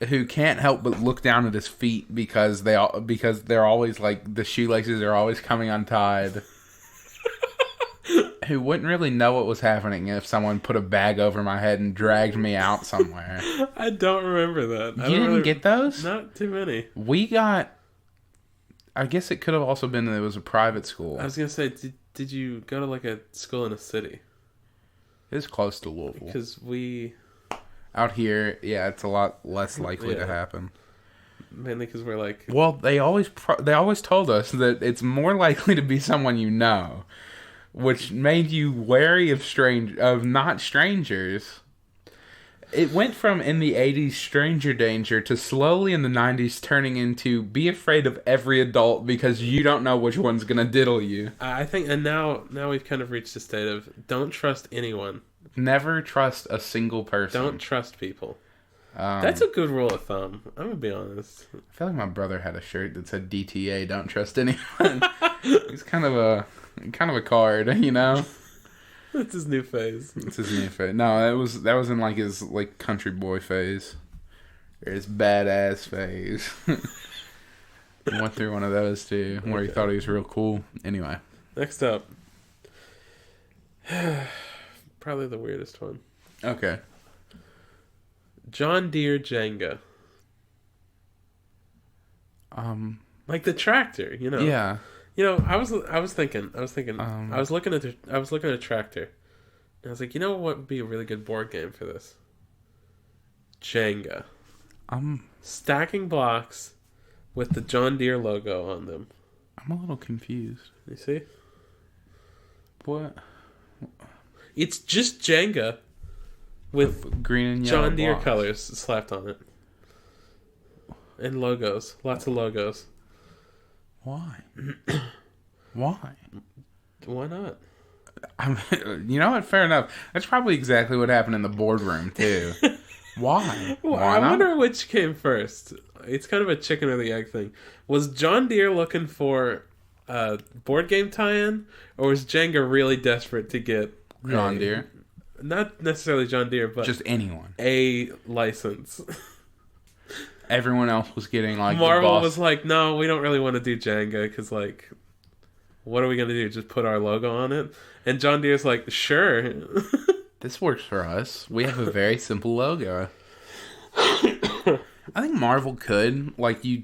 who can't help but look down at his feet because they're always like the shoelaces are always coming untied. Who wouldn't really know what was happening if someone put a bag over my head and dragged me out somewhere. I don't remember that. You didn't get those? Not too many. We got... I guess it could have also been that it was a private school. I was going to say, did you go to like a school in a city? It was close to Louisville. Because Out here, yeah, it's a lot less likely to happen. Mainly because we're like... Well, they always told us that it's more likely to be someone you know, which made you wary of not strangers. It went from in the 80s stranger danger to slowly in the 90s turning into be afraid of every adult because you don't know which one's gonna diddle you. I think, and now we've kind of reached a state of don't trust anyone. Never trust a single person. Don't trust people. That's a good rule of thumb. I'm gonna be honest. I feel like my brother had a shirt that said DTA, don't trust anyone. He's kind of a card, you know? That's his new phase. It's his new phase. No, that was in like his like country boy phase. Or his badass phase. He went through one of those too, where he thought he was real cool. Anyway. Next up. Probably the weirdest one. Okay. John Deere Jenga. Like the tractor, you know. Yeah. You know, I was thinking, I was looking at a tractor, and I was like, you know what would be a really good board game for this? Jenga. Stacking blocks with the John Deere logo on them. I'm a little confused. You see? What? It's just Jenga with Green and yellow John Deere blocks. colors slapped on it. And logos. Lots of logos. Why? Why? Why not? You know what? Fair enough. That's probably exactly what happened in the boardroom too. Why? Well, Why I not? wonder which came first. It's kind of a chicken or the egg thing. Was John Deere looking for a board game tie-in, or was Jenga really desperate to get John Deere. Not necessarily John Deere, but Just anyone. a license. Everyone else was getting like Marvel the boss. was like, no, we don't really want to do Jenga because, like, what are we going to do? Just put our logo on it? And John Deere's like, sure. This works for us. We have a very simple logo. I think Marvel could like you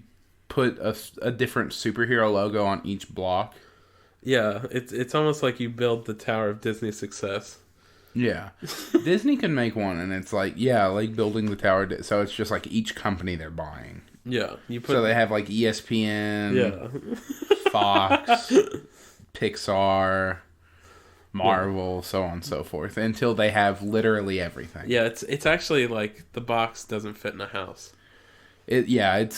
put a different superhero logo on each block. Yeah, it's almost like you build the Tower of Disney success. Yeah. Disney can make one, and it's like, yeah, like building the tower. So it's just like each company they're buying. Yeah, you put. So they have like ESPN, Yeah. Fox, Pixar, Marvel, so on and so forth, until they have literally everything. Yeah, it's actually like the box doesn't fit in a house. They're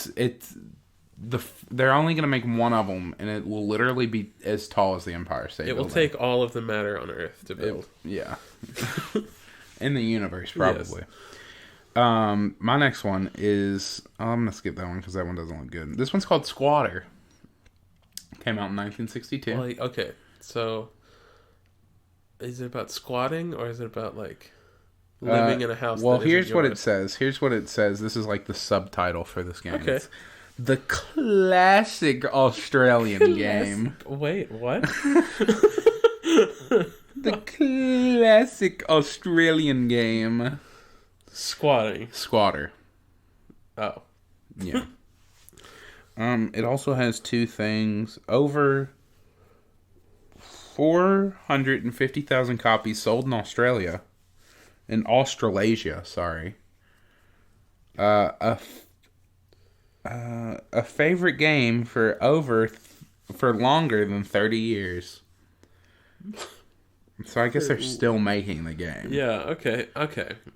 only going to make one of them, and it will literally be as tall as the Empire State It will Building. take all of the matter on Earth to build. Yeah. In the universe, probably. Yes. My next one is... I'm going to skip that one because that one doesn't look good. This one's called Squatter. Came out in 1962. Like, okay, so is it about squatting or is it about like living in a house. Well, that isn't here's what it yours. says. Here's what it says. This is like the subtitle for this game. Okay. It's the classic Australian game. Wait, what? The classic Australian game. Squatting. Squatter. Oh. Yeah. It also has two things. Over 450,000 copies sold in Australia. In Australasia, sorry. A favorite game for longer than 30 years. So I guess they're still making the game. Yeah, okay.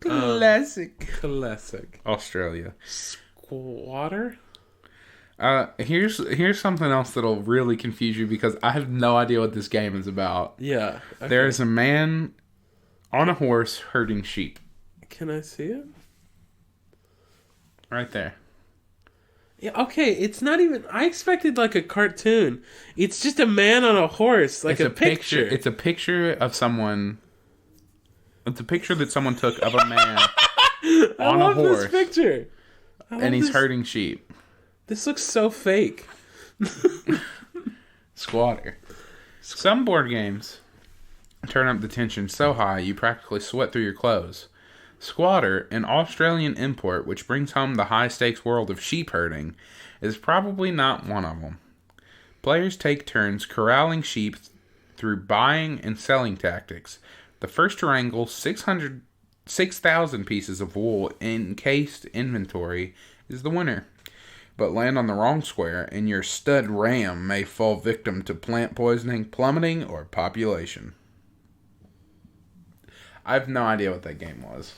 Classic. Classic. Australia. Squatter? Here's something else that'll really confuse you because I have no idea what this game is about. Yeah. Okay. There's a man on a horse herding sheep. Can I see it? Right there. Yeah, okay, it's not even... I expected, like, a cartoon. It's just a man on a horse, like It's a picture. It's a picture of someone... It's a picture that someone took of a man on a horse. This picture. And he's herding sheep. This looks so fake. Squatter. Some board games turn up the tension so high you practically sweat through your clothes. Squatter, an Australian import which brings home the high-stakes world of sheep herding, is probably not one of them. Players take turns corralling sheep through buying and selling tactics. The first to wrangle 6,000 pieces of wool encased inventory is the winner. But land on the wrong square, and your stud ram may fall victim to plant poisoning, plummeting, or population. I have no idea what that game was.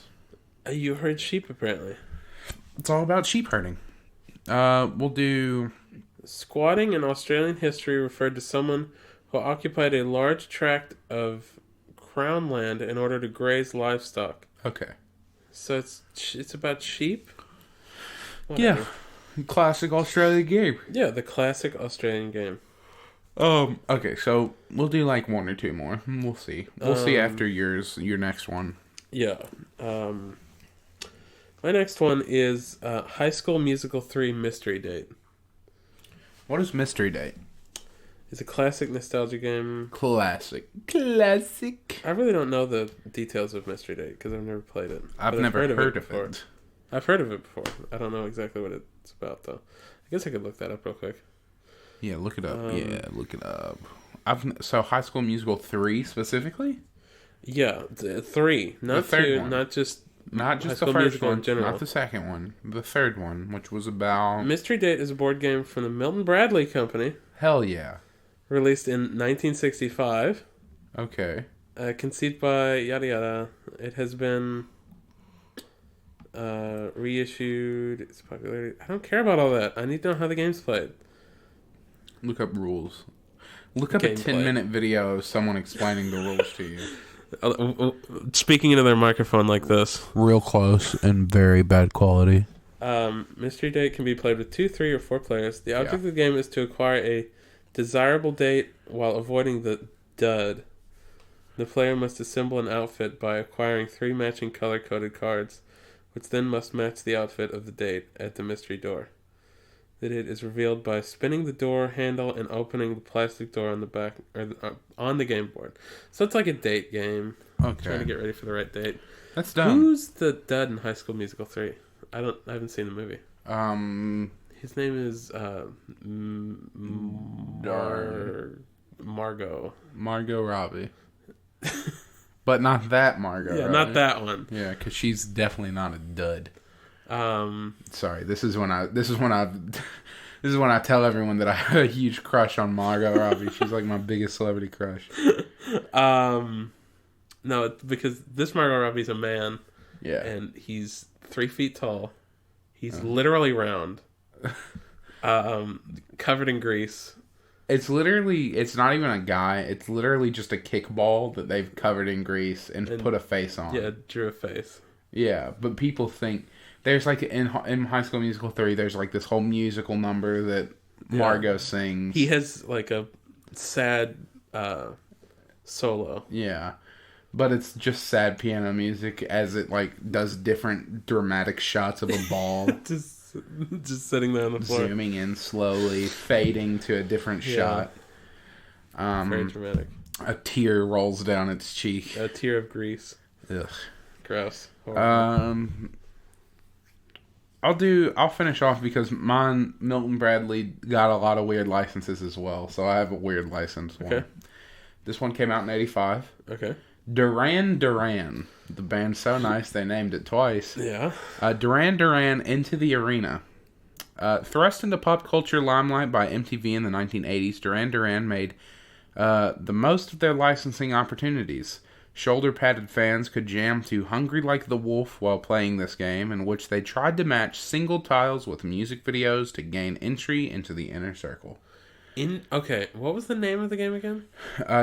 You heard sheep, apparently. It's all about sheep herding. We'll do... Squatting in Australian history referred to someone who occupied a large tract of crown land in order to graze livestock. Okay. So it's about sheep? Yeah. Classic Australian game. Yeah, the classic Australian game. Okay, so we'll do like one or two more. We'll see. We'll see after your next one. Yeah. My next one is High School Musical 3 Mystery Date. What is Mystery Date? It's a classic nostalgia game. Classic. I really don't know the details of Mystery Date because I've never played it. I've But never heard of before. it. I've heard of it before. I don't know exactly what it's about, though. I guess I could look that up real quick. Yeah, look it up. Look it up. So High School Musical 3 specifically? Yeah, 3. Not The third 2, one. not just Not High just School the first Musical one, in general. not the second one. The third one, which was about... Mystery Date is a board game from the Milton Bradley Company, Hell yeah. released in 1965. Okay. Conceived by yada yada. It has been reissued. Its popularity. I don't care about all that. I need to know how the game's played. Look up rules. Look up a Gameplay. 10-minute video of someone explaining the rules to you. Speaking into their microphone like this. Real close and very bad quality. Mystery Date can be played with 2, 3, or 4 players. The object Yeah. of the game is to acquire a desirable date while avoiding the dud. The player must assemble an outfit by acquiring 3 matching color-coded cards, which then must match the outfit of the date at the mystery door. The date is revealed by spinning the door handle and opening the plastic door on the back or on the game board. So it's like a date game. Trying to Okay. get ready for the right date. That's dumb. Who's the dud in High School Musical 3? I haven't seen the movie. His name is Margot. Margot Robbie. But not that Margot Yeah, Robbie. not that one. Yeah, because she's definitely not a dud. Um, Sorry, this is when I tell everyone that I have a huge crush on Margot Robbie. She's like my biggest celebrity crush. no, because this Margot Robbie's a man, Yeah. and he's 3 feet tall. He's literally round, covered in grease. It's not even a guy. It's literally just a kickball that they've covered in grease and put a face on. Yeah, drew a face. Yeah, but people think there's like in High School Musical 3, there's like this whole musical number that Margot sings. He has like a sad solo. Yeah. but it's just sad piano music as it like does different dramatic shots of a ball. just sitting there on the floor. Zooming in slowly, fading to a different shot. Very dramatic. A tear rolls down its cheek. A tear of grease. Ugh. Gross. Horrible. I'll finish off because Milton Bradley got a lot of weird licenses as well, so I have a weird license one. Okay. This one came out in 1985. Okay. Duran Duran. The band's so nice they named it twice. Yeah. Duran Duran Into the Arena. Thrust into pop culture limelight by MTV in the 1980s, Duran Duran made the most of their licensing opportunities. Shoulder-padded fans could jam to Hungry Like the Wolf while playing this game, in which they tried to match single tiles with music videos to gain entry into the inner circle. Okay, what was the name of the game again?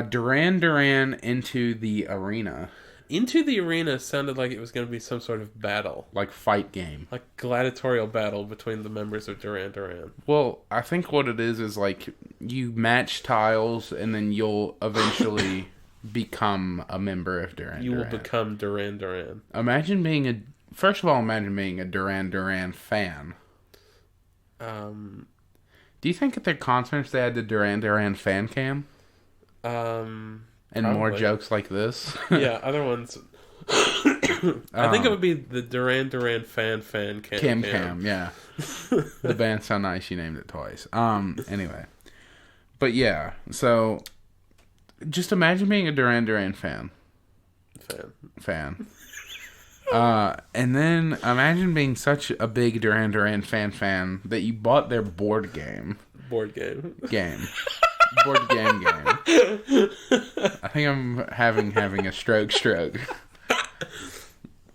Duran Duran Into the Arena. Into the Arena sounded like it was going to be some sort of battle. Like fight game. Like gladiatorial battle between the members of Duran Duran. Well, I think what it is like you match tiles and then you'll eventually become a member of Duran Duran. You will become Duran Duran. Imagine being a Duran Duran fan. Do you think at their concerts they had the Duran Duran fan cam? And Probably. More jokes like this? Yeah, other ones. I think it would be the Duran Duran fan cam. Yeah. The band's so nice you named it twice. Anyway. But yeah, so just imagine being a Duran Duran fan. And then imagine being such a big Duran Duran fan that you bought their board game. Board game. Board game. I think I'm having a stroke.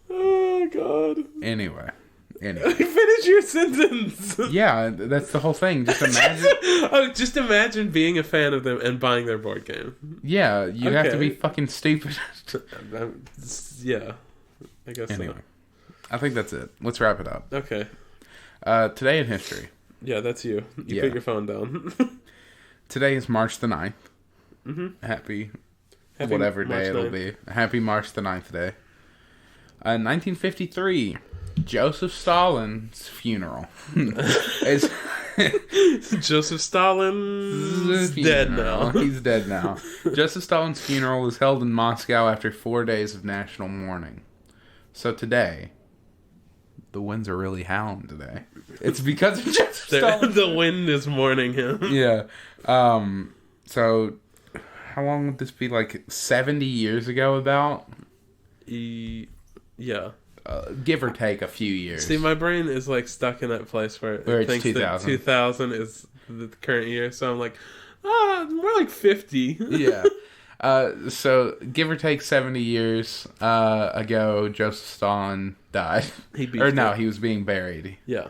Oh, God. Anyway. Finish your sentence. Yeah, that's the whole thing. Just imagine. Being a fan of them and buying their board game. Yeah, you have to be fucking stupid. Yeah, I guess anyway, so. I think that's it. Let's wrap it up. Okay. Today in history. Yeah, that's you. You put your phone down. Today is March the 9th. Mm-hmm. Happy whatever March day 9th. It'll be. Happy March the 9th day. 1953. Joseph Stalin's funeral. Joseph Stalin's dead now. He's dead now. Joseph Stalin's funeral was held in Moscow after 4 days of national mourning. So today, the winds are really howling today. It's because of Joseph Stalin. The wind is mourning him. Yeah. So, how long would this be? Like 70 years ago about? Yeah. Give or take a few years. See, my brain is like stuck in that place where it it's thinks 2000. that 2000 is the current year. So I'm like, more like 50. Yeah. So give or take 70 years ago, Joseph Stalin died. He was being buried. Yeah.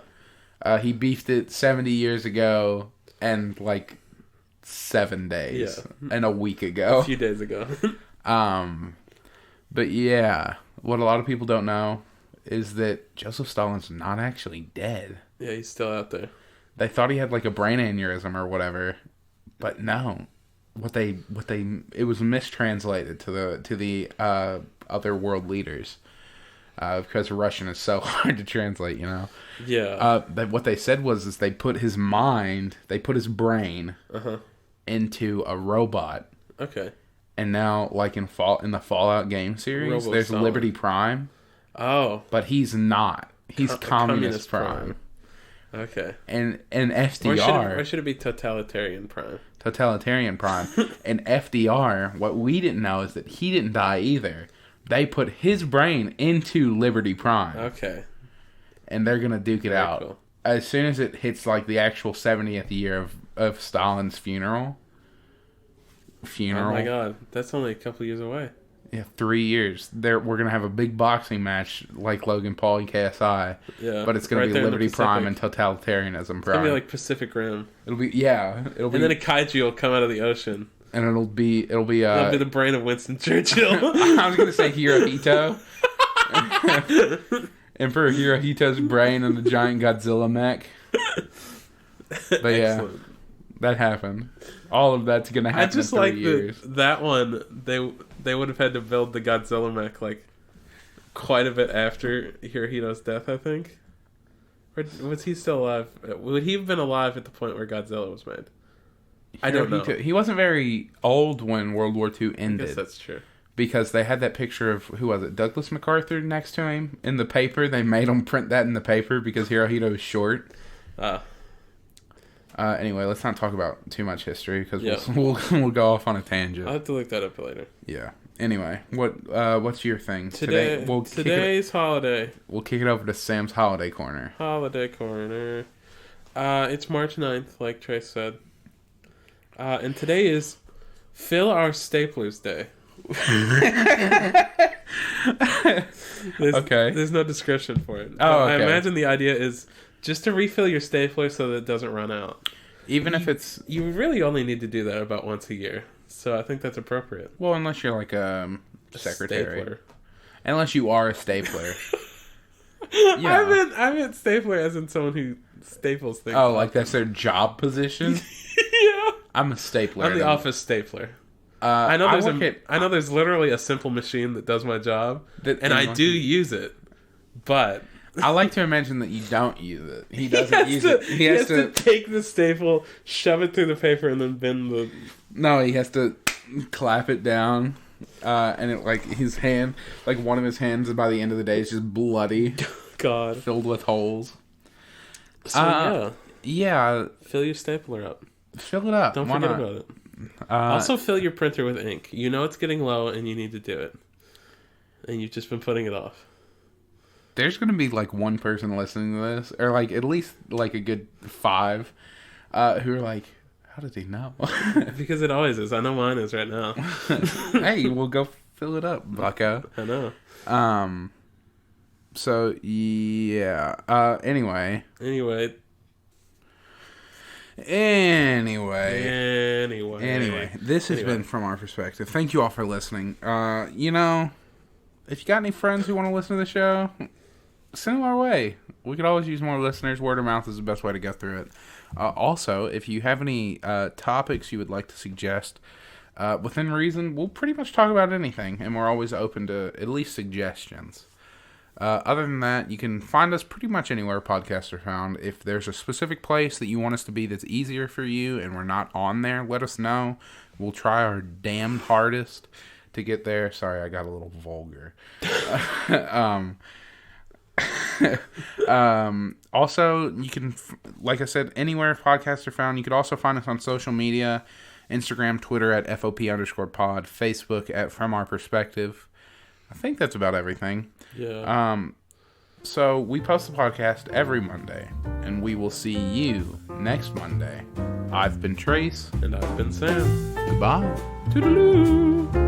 He beefed it 70 years ago and like 7 days and a week ago. A few days ago. But yeah, what a lot of people don't know is that Joseph Stalin's not actually dead. Yeah, he's still out there. They thought he had like a brain aneurysm or whatever, but no. It was mistranslated to the other world leaders because Russian is so hard to translate, you know. Yeah. What they said was they put his brain into a robot. Okay. And now, like in the Fallout game series, there's Stalin. Liberty Prime. Oh. But he's not. He's Communist Prime. Okay. And FDR... Or should it be Totalitarian Prime? Totalitarian Prime. And FDR, what we didn't know is that he didn't die either. They put his brain into Liberty Prime. Okay. And they're going to duke it out. Cool. As soon as it hits like the actual 70th year of Stalin's funeral. Oh my God. That's only a couple years away. Yeah, 3 years. We're going to have a big boxing match like Logan Paul and KSI. Yeah. But it's going to be Liberty Prime and Totalitarianism Prime. It's going to be like Pacific Rim. It'll be. And then a kaiju will come out of the ocean. And it'll be That'll be the brain of Winston Churchill. I was going to say Hirohito. Emperor Hirohito's brain and the giant Godzilla mech. But yeah. that happened. All of that's gonna happen. I just in 3 like years. that one. They would have had to build the Godzilla mech like quite a bit after Hirohito's death, I think. Or was he still alive? Would he have been alive at the point where Godzilla was made? I don't know. He wasn't very old when World War II I ended. guess that's true. Because they had that picture of, who was it, Douglas MacArthur next to him in the paper. They made him print that in the paper because Hirohito was short. Anyway, let's not talk about too much history because we'll go off on a tangent. I'll have to look that up later. Yeah. Anyway, what's your thing today? Today's holiday. We'll kick it over to Sam's Holiday Corner. Holiday Corner. It's March 9th, like Trace said. And today is Fill Our Staplers Day. There's no description for it. Oh, okay. I imagine the idea is just to refill your stapler so that it doesn't run out. Even if it's... You really only need to do that about once a year. So I think that's appropriate. Well, unless you're like a secretary. Stapler. Unless you are a stapler. I meant stapler as in someone who staples things. Oh, like that's their job position? Yeah. I'm a stapler. I'm the office stapler. I know there's literally a simple machine that does my job, and I do use it, but... I like to imagine that you don't use it. He doesn't use it. He has to take the staple, shove it through the paper, and then bend the... No, he has to clap it down, and it, like, his hand, like, one of his hands by the end of the day is just bloody. God. Filled with holes. So, yeah. Fill your stapler up. Fill it up. Don't forget about it. Also, fill your printer with ink. You know it's getting low, and you need to do it. And you've just been putting it off. There's going to be, like, one person listening to this, or, like, at least, like, a good 5, who are like, how did he know? Because it always is. I know mine is right now. Hey, we'll go fill it up, bucko. I know. So, yeah. Anyway. This has been From Our Perspective. Thank you all for listening. If you got any friends who want to listen to the show, send them our way. We could always use more listeners. Word of mouth is the best way to get through it. Also, if you have any topics you would like to suggest, within reason, we'll pretty much talk about anything, and we're always open to at least suggestions. Other than that, you can find us pretty much anywhere podcasts are found. If there's a specific place that you want us to be that's easier for you and we're not on there, let us know. We'll try our damned hardest to get there. Sorry, I got a little vulgar. Also, you can, like I said, anywhere podcasts are found. You could also find us on social media, Instagram, Twitter at FOP_pod, Facebook at From Our Perspective. I think that's about everything. Yeah. So we post the podcast every Monday, and we will see you next Monday. I've been Trace. And I've been Sam. Goodbye. Toodaloo.